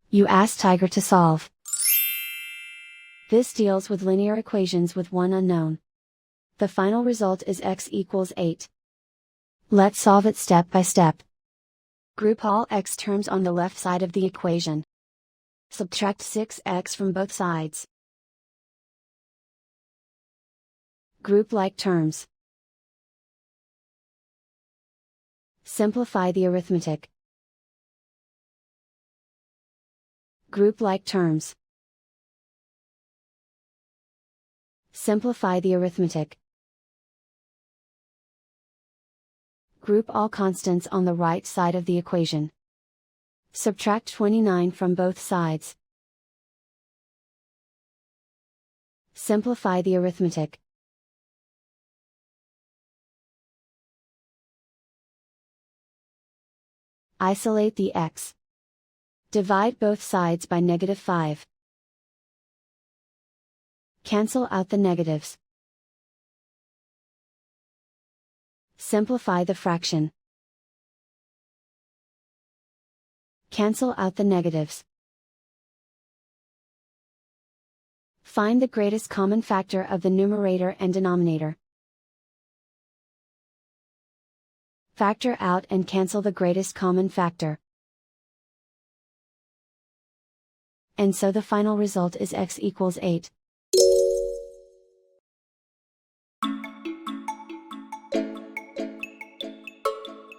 You ask Tiger to solve. This deals with linear equations with one unknown. The final result is x equals 8. Let's solve it step by step. Group all x terms on the left side of the equation. Subtract 6x from both sides. Group like terms. Simplify the arithmetic. Group like terms. Simplify the arithmetic. Group all constants on the right side of the equation. Subtract 29 from both sides. Simplify the arithmetic. Isolate the x. Divide both sides by -5. Cancel out the negatives. Simplify the fraction. Cancel out the negatives. Find the greatest common factor of the numerator and denominator. Factor out and cancel the greatest common factor. And so the final result is x equals 8.